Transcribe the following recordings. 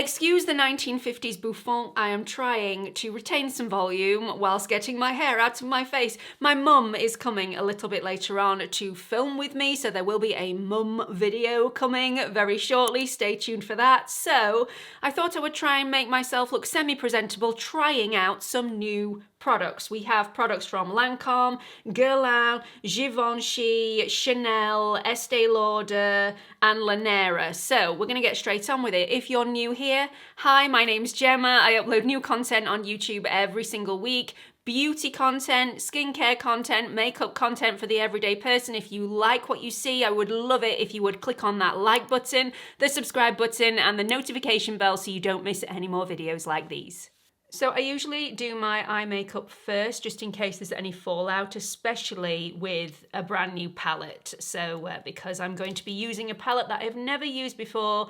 Excuse the 1950s bouffant, I am trying to retain some volume whilst getting my hair out of my face. My mum is coming a little bit later on to film with me, so there will be a mum video coming very shortly. Stay tuned for that. So I thought I would try and make myself look semi-presentable, trying out some new products. We have products from Lancome, Guerlain, Givenchy, Chanel, Estee Lauder, and Lanera. So we're gonna get straight on with it. If you're new here, hi, my name's Gemma. I upload new content on YouTube every single week. Beauty content, skincare content, makeup content for the everyday person. If you like what you see, I would love it if you would click on that like button, the subscribe button, and the notification bell so you don't miss any more videos like these. So I usually do my eye makeup first, just in case there's any fallout, especially with a brand new palette. So because I'm going to be using a palette that I've never used before,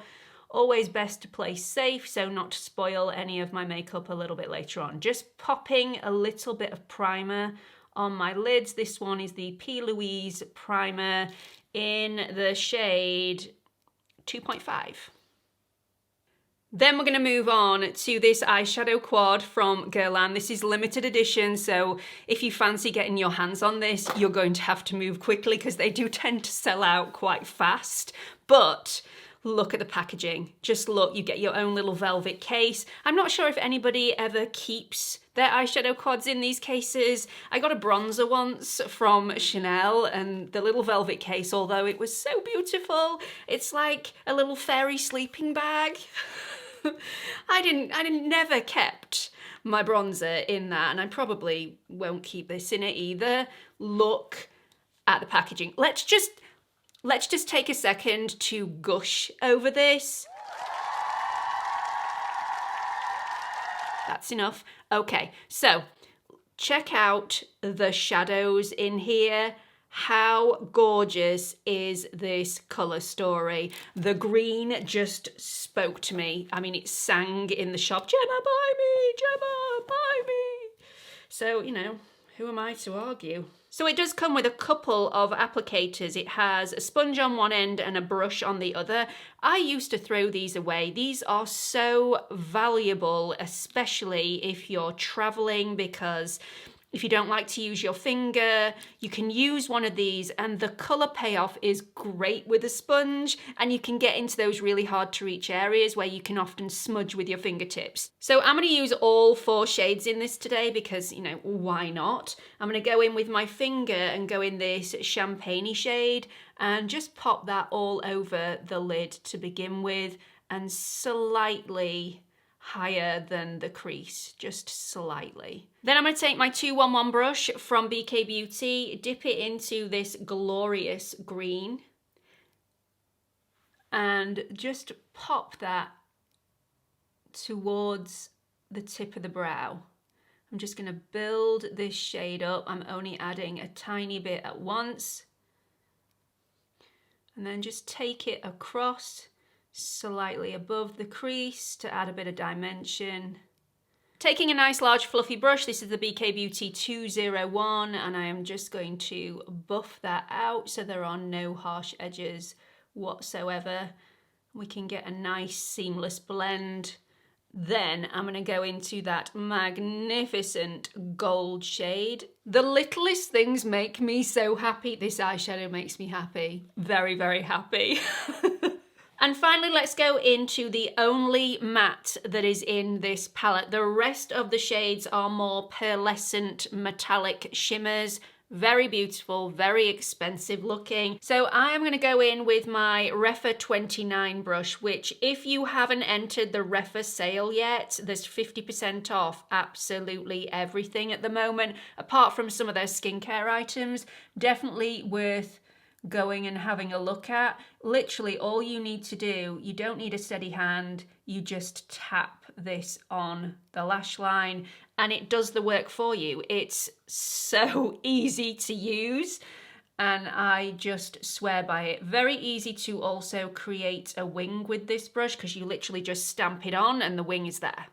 always best to play safe, so not to spoil any of my makeup a little bit later on. Just popping a little bit of primer on my lids. This one is the P. Louise primer in the shade 2.5. Then we're going to move on to this eyeshadow quad from Guerlain. This is limited edition, so if you fancy getting your hands on this, you're going to have to move quickly because they do tend to sell out quite fast. But look at the packaging. Just look, you get your own little velvet case. I'm not sure if anybody ever keeps their eyeshadow quads in these cases. I got a bronzer once from Chanel, and the little velvet case, although it was so beautiful, it's like a little fairy sleeping bag. I never kept my bronzer in that, and I probably won't keep this in it either. Look at the packaging. Let's just take a second to gush over this. That's enough. Okay, so check out the shadows in here. How gorgeous is this colour story? The green just spoke to me. I mean, it sang in the shop, Gemma, buy me, Gemma, buy me. So, you know, who am I to argue? So it does come with a couple of applicators. It has a sponge on one end and a brush on the other. I used to throw these away. These are so valuable, especially if you're traveling, because if you don't like to use your finger, you can use one of these, and the colour payoff is great with a sponge, and you can get into those really hard to reach areas where you can often smudge with your fingertips. So I'm going to use all 4 shades in this today because, you know, why not? I'm going to go in with my finger and go in this champagne-y shade and just pop that all over the lid to begin with, and slightly higher than the crease, just slightly. Then I'm going to take my 211 brush from BK Beauty, dip it into this glorious green, and just pop that towards the tip of the brow. I'm just going to build this shade up. I'm only adding a tiny bit at once, and then just take it across slightly above the crease to add a bit of dimension. Taking a nice large fluffy brush, this is the BK Beauty 201, and I am just going to buff that out so there are no harsh edges whatsoever. We can get a nice seamless blend. Then I'm going to go into that magnificent gold shade. The littlest things make me so happy. This eyeshadow makes me happy. Very, very happy. And finally, let's go into the only matte that is in this palette. The rest of the shades are more pearlescent metallic shimmers. Very beautiful, very expensive looking. So I am going to go in with my Refa 29 brush, which if you haven't entered the Refa sale yet, there's 50% off absolutely everything at the moment, apart from some of their skincare items. Definitely worth going and having a look at. Literally all you need to do, you don't need a steady hand, you just tap this on the lash line and it does the work for you. It's so easy to use and I just swear by it. Very easy to also create a wing with this brush because you literally just stamp it on and the wing is there.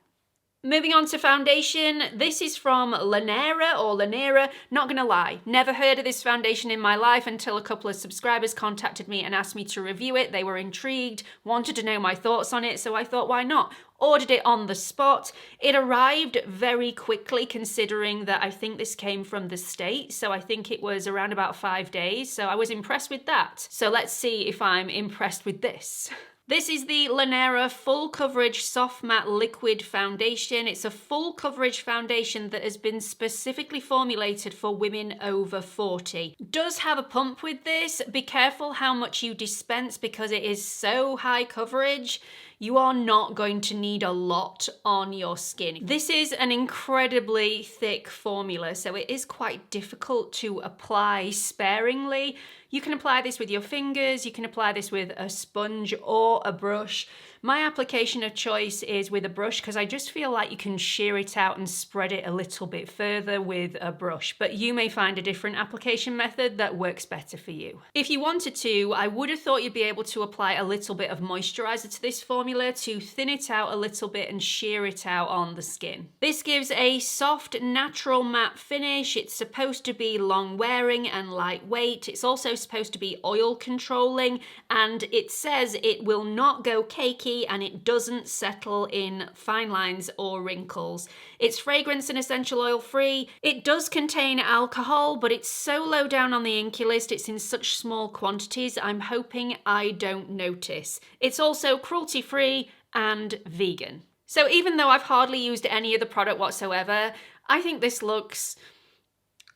Moving on to foundation, this is from Lanera. Not gonna lie, never heard of this foundation in my life until a couple of subscribers contacted me and asked me to review it. They were intrigued, wanted to know my thoughts on it, so I thought, why not? Ordered it on the spot. It arrived very quickly considering that I think this came from the States, so I think it was around about 5 days, so I was impressed with that. So let's see if I'm impressed with this. This is the Lanera Full Coverage Soft Matte Liquid Foundation. It's a full coverage foundation that has been specifically formulated for women over 40. Does have a pump with this. Be careful how much you dispense because it is so high coverage. You are not going to need a lot on your skin. This is an incredibly thick formula, so it is quite difficult to apply sparingly. You can apply this with your fingers, you can apply this with a sponge or a brush. My application of choice is with a brush because I just feel like you can shear it out and spread it a little bit further with a brush, but you may find a different application method that works better for you. If you wanted to, I would have thought you'd be able to apply a little bit of moisturizer to this formula to thin it out a little bit and shear it out on the skin. This gives a soft, natural matte finish. It's supposed to be long wearing and lightweight. It's also supposed to be oil controlling, and it says it will not go cakey and it doesn't settle in fine lines or wrinkles. It's fragrance and essential oil free. It does contain alcohol, but it's so low down on the INQUIRIES list, it's in such small quantities, I'm hoping I don't notice. It's also cruelty free and vegan. So even though I've hardly used any of the product whatsoever, I think this looks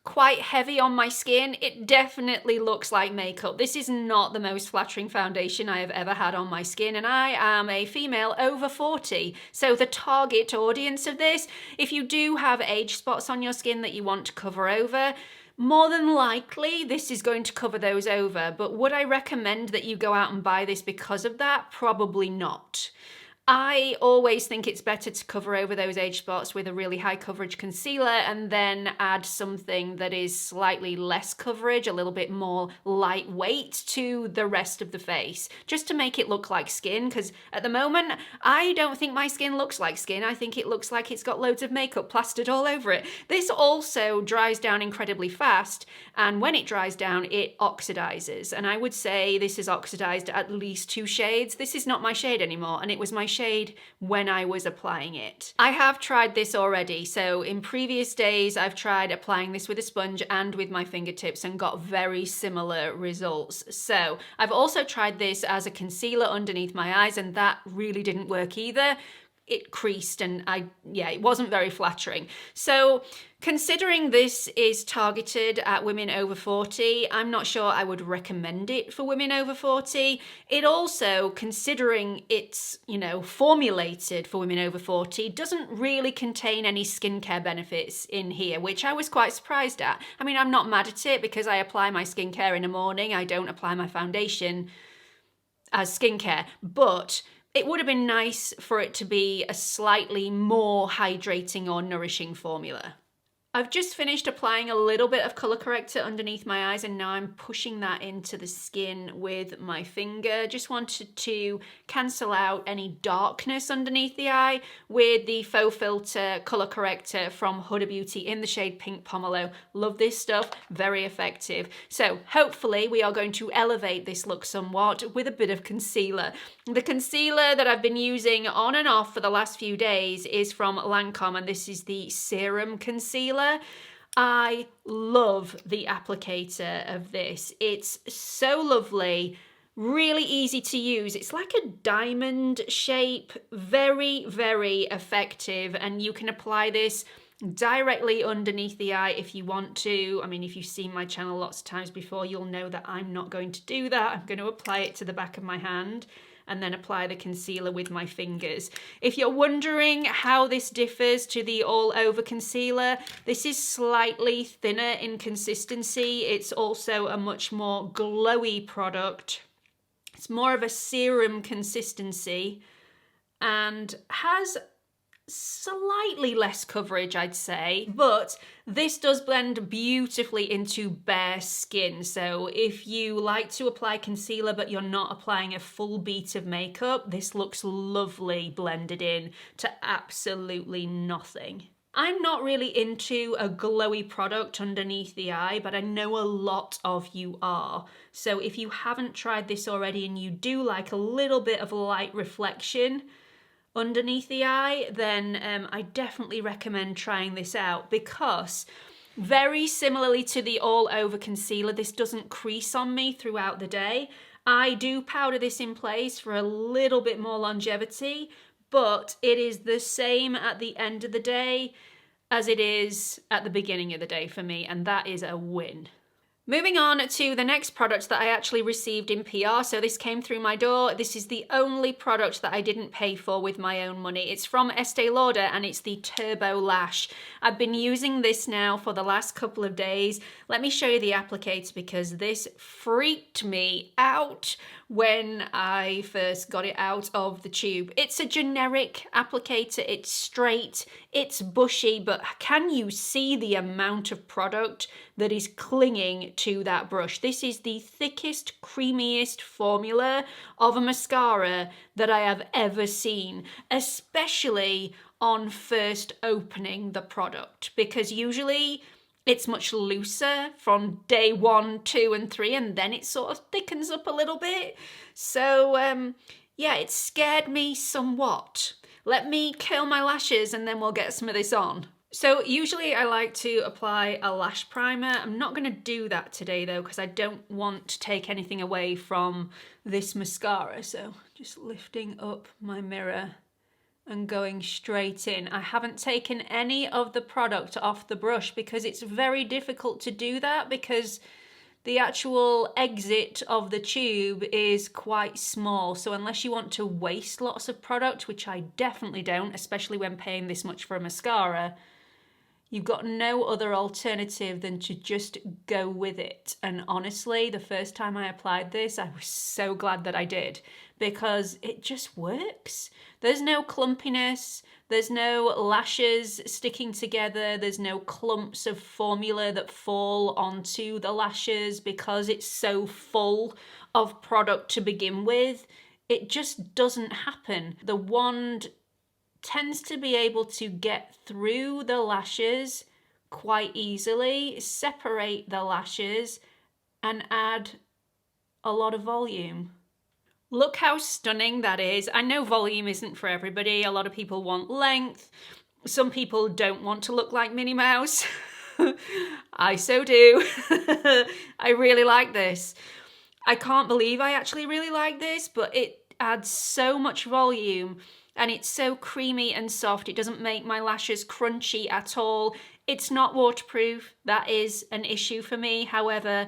quite heavy on my skin. It definitely looks like makeup. This is not the most flattering foundation I have ever had on my skin, and I am a female over 40. So the target audience of this, if you do have age spots on your skin that you want to cover over, more than likely this is going to cover those over. But would I recommend that you go out and buy this because of that? Probably not. I always think it's better to cover over those age spots with a really high coverage concealer and then add something that is slightly less coverage, a little bit more lightweight to the rest of the face, just to make it look like skin, because at the moment, I don't think my skin looks like skin. I think it looks like it's got loads of makeup plastered all over it. This also dries down incredibly fast, and when it dries down, it oxidizes, and I would say this is oxidized at least 2 shades. This is not my shade anymore, and it was my shade when I was applying it. I have tried this already, so in previous days I've tried applying this with a sponge and with my fingertips and got very similar results. So I've also tried this as a concealer underneath my eyes, and that really didn't work either. It creased and it wasn't very flattering. So considering this is targeted at women over 40, I'm not sure I would recommend it for women over 40. It also, considering it's, formulated for women over 40, doesn't really contain any skincare benefits in here, which I was quite surprised at. I mean, I'm not mad at it because I apply my skincare in the morning. I don't apply my foundation as skincare, but it would have been nice for it to be a slightly more hydrating or nourishing formula. I've just finished applying a little bit of colour corrector underneath my eyes, and now I'm pushing that into the skin with my finger. Just wanted to cancel out any darkness underneath the eye with the Faux Filter colour corrector from Huda Beauty in the shade Pink Pomelo. Love this stuff, very effective. So hopefully we are going to elevate this look somewhat with a bit of concealer. The concealer that I've been using on and off for the last few days is from Lancome, and this is the Serum Concealer. I love the applicator of this. It's so lovely, really easy to use. It's like a diamond shape, very, very effective, and you can apply this directly underneath the eye if you want to. I mean, if you've seen my channel lots of times before, you'll know that I'm not going to do that. I'm going to apply it to the back of my hand and then apply the concealer with my fingers. If you're wondering how this differs to the all-over concealer, this is slightly thinner in consistency. It's also a much more glowy product. It's more of a serum consistency and has slightly less coverage, I'd say, but this does blend beautifully into bare skin. So if you like to apply concealer but you're not applying a full beat of makeup, this looks lovely blended in to absolutely nothing. I'm not really into a glowy product underneath the eye, but I know a lot of you are. So if you haven't tried this already and you do like a little bit of light reflection underneath the eye, then I definitely recommend trying this out, because very similarly to the all over concealer, this doesn't crease on me throughout the day. I do powder this in place for a little bit more longevity, but it is the same at the end of the day as it is at the beginning of the day for me, and that is a win. Moving on to the next product that I actually received in PR. So this came through my door. This is the only product that I didn't pay for with my own money. It's from Estee Lauder and it's the Turbo Lash. I've been using this now for the last couple of days. Let me show you the applicator, because this freaked me out when I first got it out of the tube. It's a generic applicator. It's straight, it's bushy, but can you see the amount of product that is clinging to that brush? This is the thickest, creamiest formula of a mascara that I have ever seen, especially on first opening the product, because usually it's much looser from day 1, 2, and 3, and then it sort of thickens up a little bit. So yeah, it scared me somewhat. Let me curl my lashes and then we'll get some of this on. So usually I like to apply a lash primer. I'm not going to do that today though, because I don't want to take anything away from this mascara. So just lifting up my mirror and going straight in. I haven't taken any of the product off the brush because it's very difficult to do that, because the actual exit of the tube is quite small. So unless you want to waste lots of product, which I definitely don't, especially when paying this much for a mascara, you've got no other alternative than to just go with it. And honestly, the first time I applied this, I was so glad that I did, because it just works. There's no clumpiness, there's no lashes sticking together, there's no clumps of formula that fall onto the lashes because it's so full of product to begin with. It just doesn't happen. The wand tends to be able to get through the lashes quite easily, separate the lashes, and add a lot of volume. Look how stunning that is. I know volume isn't for everybody. A lot of people want length. Some people don't want to look like Minnie Mouse. I so do. I really like this. I can't believe I actually really like this, but it adds so much volume and it's so creamy and soft. It doesn't make my lashes crunchy at all. It's not waterproof. That is an issue for me. However,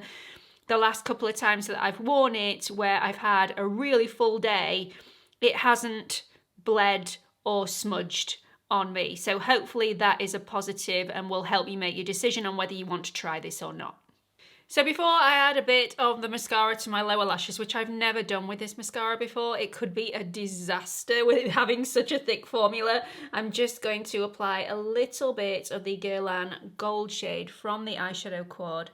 the last couple of times that I've worn it, where I've had a really full day, it hasn't bled or smudged on me. So hopefully that is a positive and will help you make your decision on whether you want to try this or not. So before I add a bit of the mascara to my lower lashes, which I've never done with this mascara before, it could be a disaster with it having such a thick formula, I'm just going to apply a little bit of the Guerlain Gold shade from the eyeshadow quad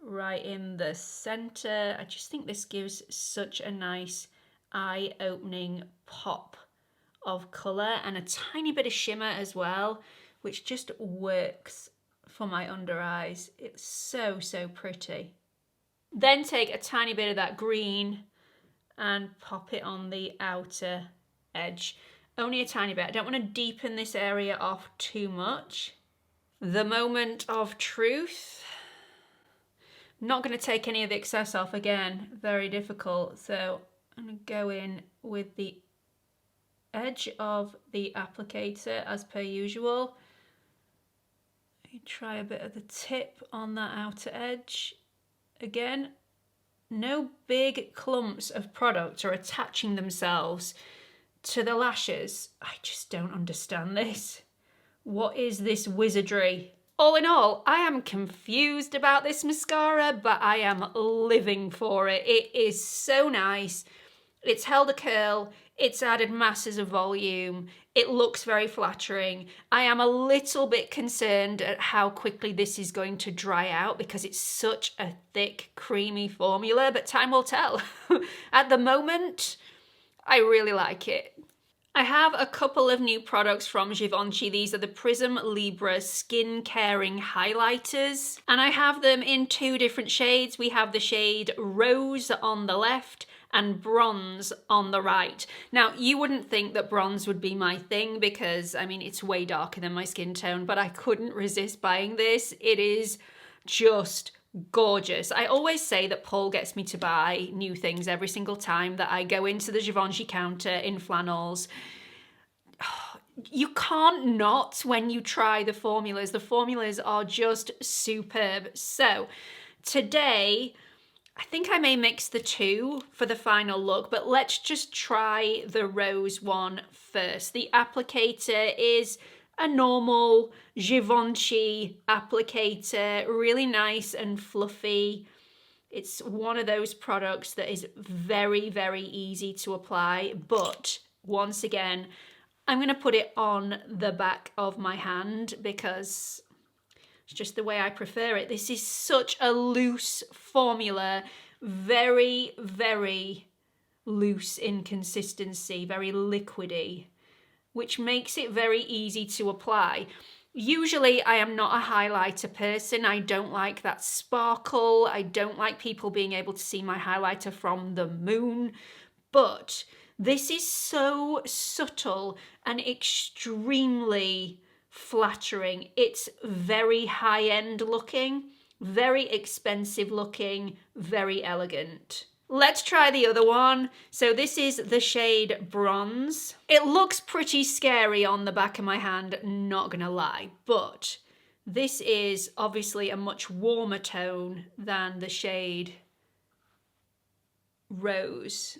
right in the center. I just think this gives such a nice eye-opening pop of color and a tiny bit of shimmer as well, which just works for my under eyes. It's so, so pretty. Then take a tiny bit of that green and pop it on the outer edge. Only a tiny bit. I don't want to deepen this area off too much. The moment of truth. I'm not going to take any of the excess off again, very difficult. So I'm going to go in with the edge of the applicator as per usual. Try a bit of the tip on that outer edge. Again, no big clumps of product are attaching themselves to the lashes. I just don't understand this. What is this wizardry? All in all, I am confused about this mascara, but I am living for it. It is so nice. It's held a curl, it's added masses of volume, it looks very flattering. I am a little bit concerned at how quickly this is going to dry out because it's such a thick, creamy formula, but time will tell. At the moment, I really like it. I have a couple of new products from Givenchy. These are the Prism Libra Skin Caring Highlighters, and I have them in 2 different shades. We have the shade Rose on the left and Bronze on the right. Now, you wouldn't think that bronze would be my thing because, I mean, it's way darker than my skin tone, but I couldn't resist buying this. It is just gorgeous. I always say that Paul gets me to buy new things every single time that I go into the Givenchy counter in flannels. You can't not when you try the formulas. The formulas are just superb. So today, I think I may mix the 2 for the final look, but let's just try the rose one first. The applicator is a normal Givenchy applicator, really nice and fluffy. It's one of those products that is very, very easy to apply, but once again, I'm going to put it on the back of my hand because it's just the way I prefer it. This is such a loose formula, very, very loose in consistency, very liquidy, which makes it very easy to apply. Usually I am not a highlighter person. I don't like that sparkle. I don't like people being able to see my highlighter from the moon. But this is so subtle and extremely flattering. It's very high-end looking, very expensive looking, very elegant. Let's try the other one. So this is the shade Bronze. It looks pretty scary on the back of my hand, not gonna lie, but this is obviously a much warmer tone than the shade Rose.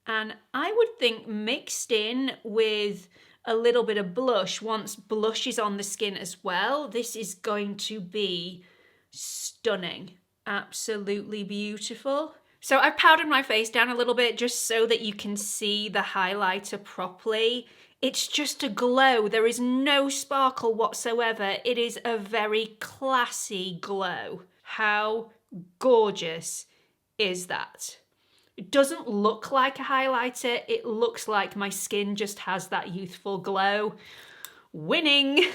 And I would think mixed in with a little bit of blush, once blush is on the skin as well, this is going to be stunning. Absolutely beautiful. So I've powdered my face down a little bit just so that you can see the highlighter properly. It's just a glow. There is no sparkle whatsoever. It is a very classy glow. How gorgeous is that? It doesn't look like a highlighter. It looks like my skin just has that youthful glow. Winning!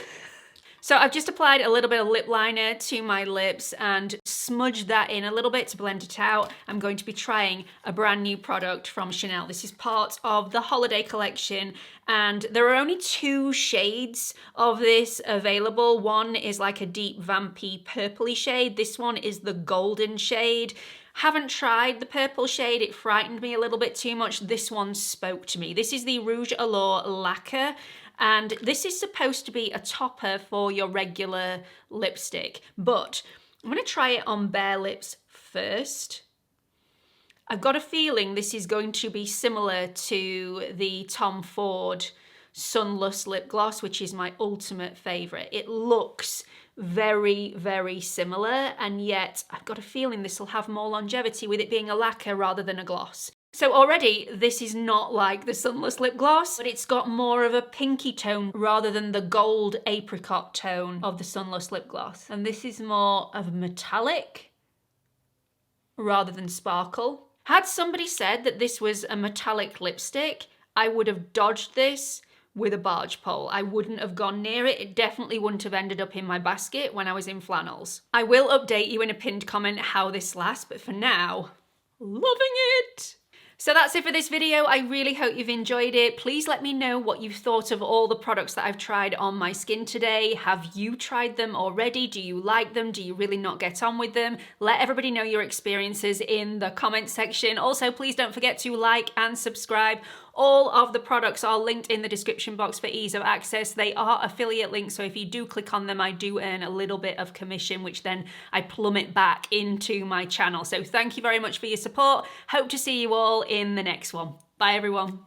So I've just applied a little bit of lip liner to my lips and smudged that in a little bit to blend it out. I'm going to be trying a brand new product from Chanel. This is part of the holiday collection and there are only 2 shades of this available. One is like a deep vampy purpley shade. This one is the golden shade. Haven't tried the purple shade, it frightened me a little bit too much. This one spoke to me. This is the Rouge Allure Lacquer. And this is supposed to be a topper for your regular lipstick, but I'm going to try it on bare lips first. I've got a feeling this is going to be similar to the Tom Ford Sunless Lip Gloss, which is my ultimate favourite. It looks very, very similar, and yet I've got a feeling this will have more longevity with it being a lacquer rather than a gloss. So already this is not like the Sunless Lip Gloss, but it's got more of a pinky tone rather than the gold apricot tone of the Sunless Lip Gloss. And this is more of a metallic rather than sparkle. Had somebody said that this was a metallic lipstick, I would have dodged this with a barge pole. I wouldn't have gone near it. It definitely wouldn't have ended up in my basket when I was in flannels. I will update you in a pinned comment how this lasts, but for now, loving it! So that's it for this video. I really hope you've enjoyed it. Please let me know what you've thought of all the products that I've tried on my skin today. Have you tried them already? Do you like them? Do you really not get on with them? Let everybody know your experiences in the comment section. Also, please don't forget to like and subscribe. All of the products are linked in the description box for ease of access. They are affiliate links, so if you do click on them, I do earn a little bit of commission, which then I plummet back into my channel. So thank you very much for your support. Hope to see you all in the next one. Bye, everyone.